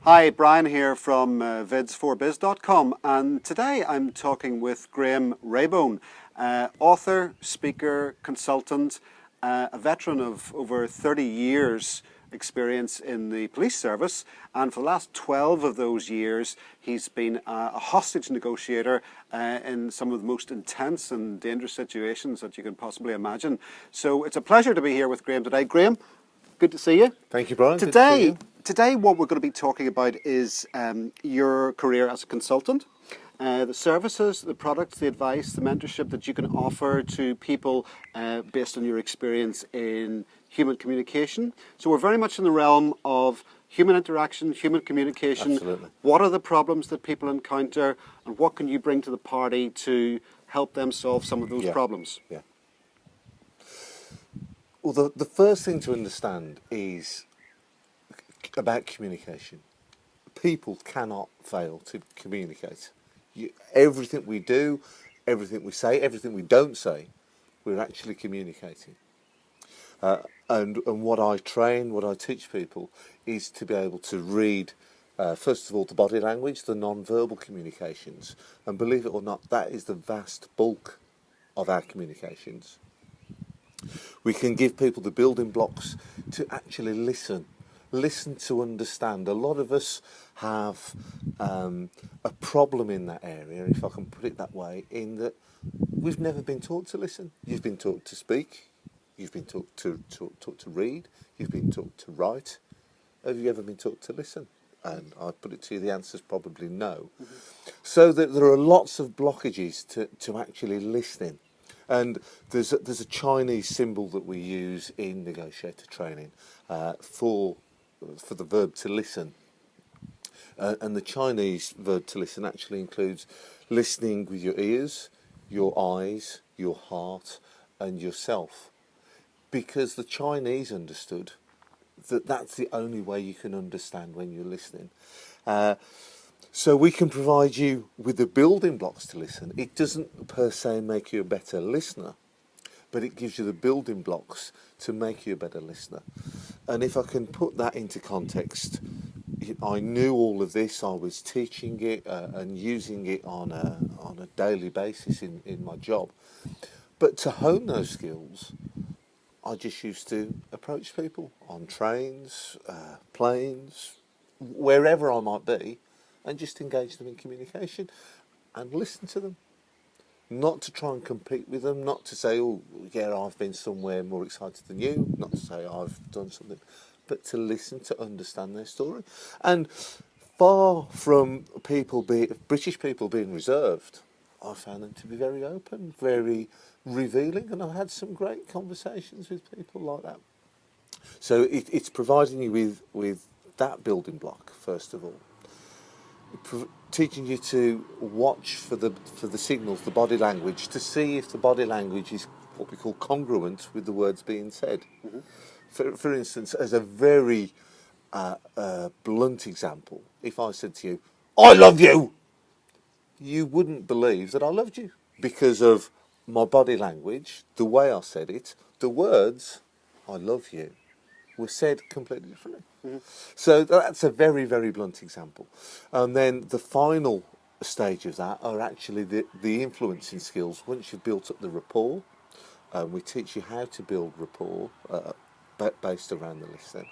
Hi, Brian here from vids4biz.com, and today I'm talking with Graham Rabone, author, speaker, consultant, a veteran of over 30 years experience in the police service, and for the last 12 of those years he's been a hostage negotiator in some of the most intense and dangerous situations that you can possibly imagine. So it's a pleasure to be here with Graham today. Graham, good to see you. Thank you, Brian. Good to see you. Today what we're going to be talking about is your career as a consultant, the services, the products, the advice, the mentorship that you can offer to people based on your experience in human communication. So we're very much in the realm of human interaction, human communication. Absolutely. What are the problems that people encounter, and what can you bring to the party to help them solve some of those problems? Yeah. Well, the first thing to understand is about communication. People cannot fail to communicate. Everything we do, everything we say, everything we don't say, we're actually communicating. And what I train, what I teach people is to be able to read, first of all, the body language, the non-verbal communications. And believe it or not, that is the vast bulk of our communications. We can give people the building blocks to actually listen to understand. A lot of us have a problem in that area, if I can put it that way, in that we've never been taught to listen. You've been taught to speak, you've been taught to read, you've been taught to write. Have you ever been taught to listen? And I put it to you, the answer's probably no. Mm-hmm. So that there are lots of blockages to actually listening. And there's a Chinese symbol that we use in negotiator training for the verb to listen. And the Chinese verb to listen actually includes listening with your ears, your eyes, your heart, and yourself. Because the Chinese understood that that's the only way you can understand when you're listening. So we can provide you with the building blocks to listen. It doesn't per se make you a better listener, but it gives you the building blocks to make you a better listener. And if I can put that into context, I knew all of this. I was teaching it and using it on a daily basis in my job. But to hone those skills, I just used to approach people on trains, planes, wherever I might be, and just engage them in communication and listen to them. Not to try and compete with them, not to say, oh, yeah, I've been somewhere more excited than you, not to say I've done something, but to listen, to understand their story. And far from British people being reserved, I found them to be very open, very revealing, and I had some great conversations with people like that. So it's providing you with that building block, first of all. Teaching you to watch for the signals, the body language, to see if the body language is what we call congruent with the words being said. Mm-hmm. For instance, as a very blunt example, if I said to you, "I love you," you wouldn't believe that I loved you because of my body language, the way I said it, the words "I love you" were said completely differently. Mm-hmm. So that's a very, very blunt example. And then the final stage of that are actually the influencing skills. Once you've built up the rapport, we teach you how to build rapport based around the listening.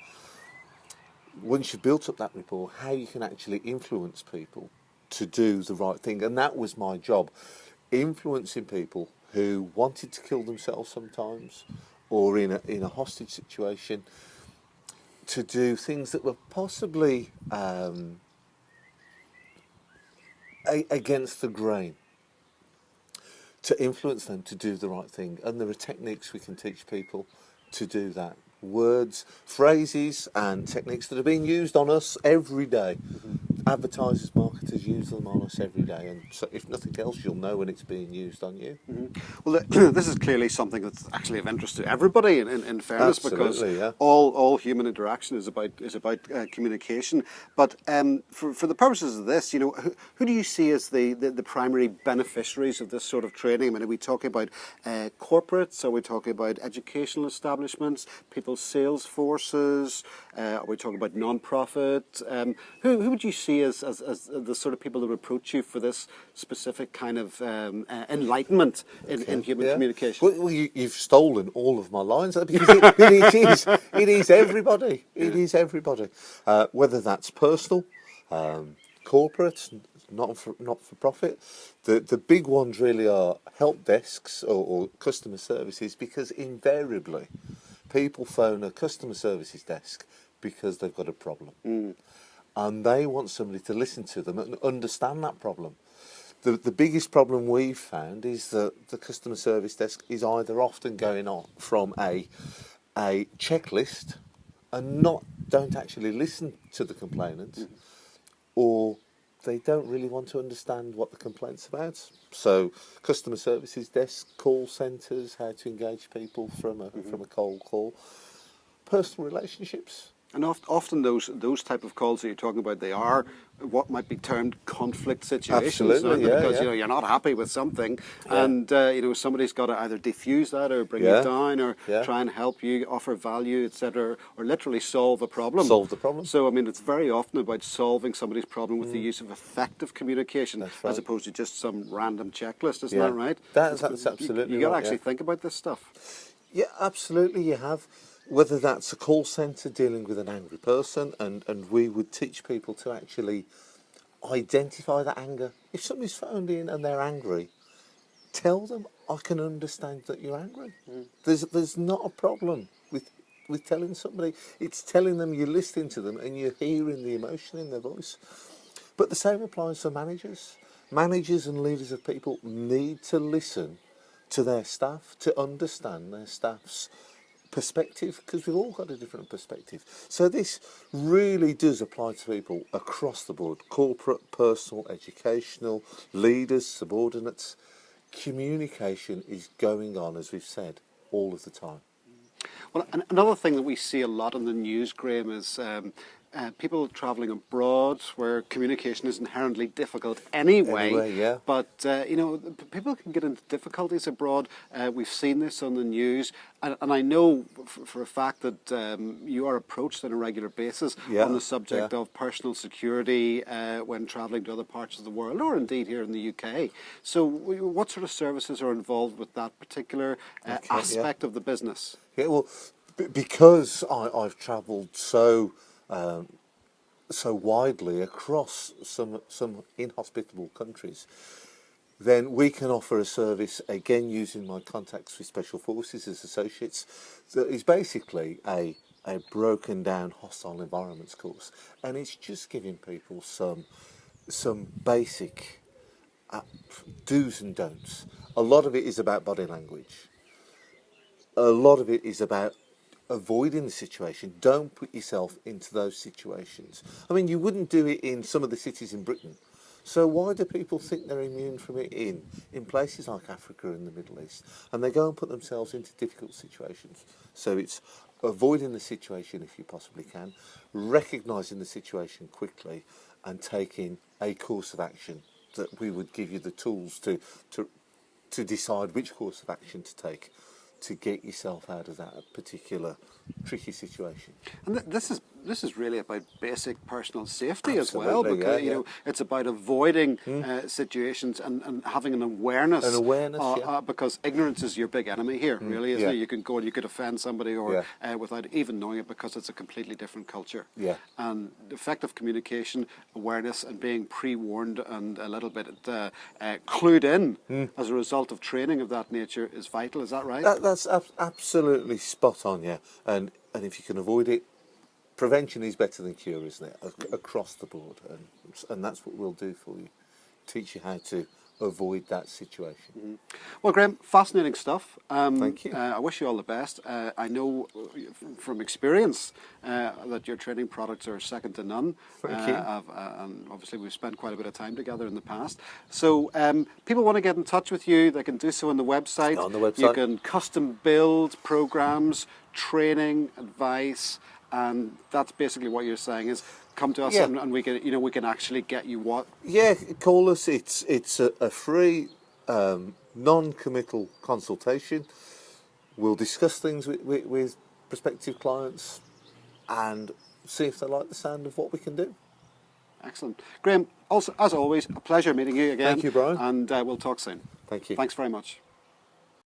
Once you've built up that rapport, how you can actually influence people to do the right thing. And that was my job, influencing people who wanted to kill themselves sometimes, or in a hostage situation, to do things that were possibly against the grain, to influence them to do the right thing. And there are techniques we can teach people to do that. Words, phrases and techniques that are being used on us every day advertisers, marketers use them on us every day, and so if nothing else, you'll know when it's being used on you. Well, this is clearly something that's actually of interest to everybody. In fairness, because Absolutely, yeah. all human interaction is about communication. But for the purposes of this, who do you see as the primary beneficiaries of this sort of training? I mean, are we talking about corporates? Are we talking about educational establishments, people's sales forces? Are we talking about non-profit? Who would you see as the sort of people that approach you for this specific kind of enlightenment in human communication? Well, you've stolen all of my lines because it is everybody. It is everybody, whether that's personal, corporate, not for profit. The big ones really are help desks or customer services, because invariably people phone a customer services desk because they've got a problem. And they want somebody to listen to them and understand that problem. The biggest problem we've found is that the customer service desk is either often going on from a checklist and don't actually listen to the complainant, or they don't really want to understand what the complaint's about. So customer services desk, call centres, how to engage people from a cold call, personal relationships. And often those type of calls that you're talking about, they are what might be termed conflict situations. Absolutely, yeah, because yeah. you're not happy with something, Yeah. and somebody's got to either diffuse that or bring you Yeah, down, or yeah. try and help you, offer value, etc., or literally solve a problem. Solve the problem. So I mean, it's very often about solving somebody's problem with the use of effective communication, That's right. as opposed to just some random checklist. Isn't Yeah. that right? That's absolutely You got to right, actually yeah. think about this stuff. Yeah, absolutely, you have. Whether that's a call centre dealing with an angry person, and we would teach people to actually identify that anger. If somebody's phoned in and they're angry, tell them, I can understand that you're angry. There's not a problem with telling somebody. It's telling them you're listening to them and you're hearing the emotion in their voice. But the same applies for managers. Managers and leaders of people need to listen to their staff, to understand their staff's perspective, because we've all got a different perspective. So this really does apply to people across the board: corporate, personal, educational, leaders, subordinates. Communication is going on, as we've said, all of the time. Well, another thing that we see a lot in the news, Graham, is people travelling abroad where communication is inherently difficult anyway. Anyway, yeah. But, people can get into difficulties abroad. We've seen this on the news. And I know for a fact that you are approached on a regular basis on the subject of personal security when travelling to other parts of the world, or indeed here in the UK. So what sort of services are involved with that particular aspect of the business? Yeah, well, because I've travelled so widely across some inhospitable countries, then we can offer a service, again using my contacts with Special Forces as associates, that is basically a broken down hostile environments course, and it's just giving people some basic do's and don'ts. A lot of it is about body language. A lot of it is about avoiding the situation. Don't put yourself into those situations. I mean, you wouldn't do it in some of the cities in Britain. So why do people think they're immune from it in places like Africa and the Middle East? And they go and put themselves into difficult situations. So it's avoiding the situation if you possibly can, recognising the situation quickly, and taking a course of action that we would give you the tools to decide which course of action to take to get yourself out of that particular tricky situation. And this is really about basic personal safety as well, Absolutely, because yeah. it's about avoiding situations and having an awareness. An awareness, because ignorance is your big enemy here, really, isn't yeah. it? You can go and you could offend somebody or without even knowing it, because it's a completely different culture. Yeah. And effective communication, awareness, and being pre-warned and a little bit clued in as a result of training of that nature is vital. Is that right? That's absolutely spot on, yeah. And if you can avoid it, prevention is better than cure, isn't it? Across the board, and that's what we'll do for you. Teach you how to avoid that situation. Well, Graham, fascinating stuff. Thank you. I wish you all the best. I know from experience that your training products are second to none. Thank you. And obviously, we've spent quite a bit of time together in the past. So, people want to get in touch with you. They can do so on the website. On the website. You can custom build programs, training, advice, and that's basically what you're saying is come to us Yeah. and we can we can actually get you what. Yeah, call us. It's a free, non-committal consultation. We'll discuss things with prospective clients and see if they like the sound of what we can do. Excellent. Graham, also, as always, a pleasure meeting you again. Thank you, Brian. And we'll talk soon. Thank you. Thanks very much.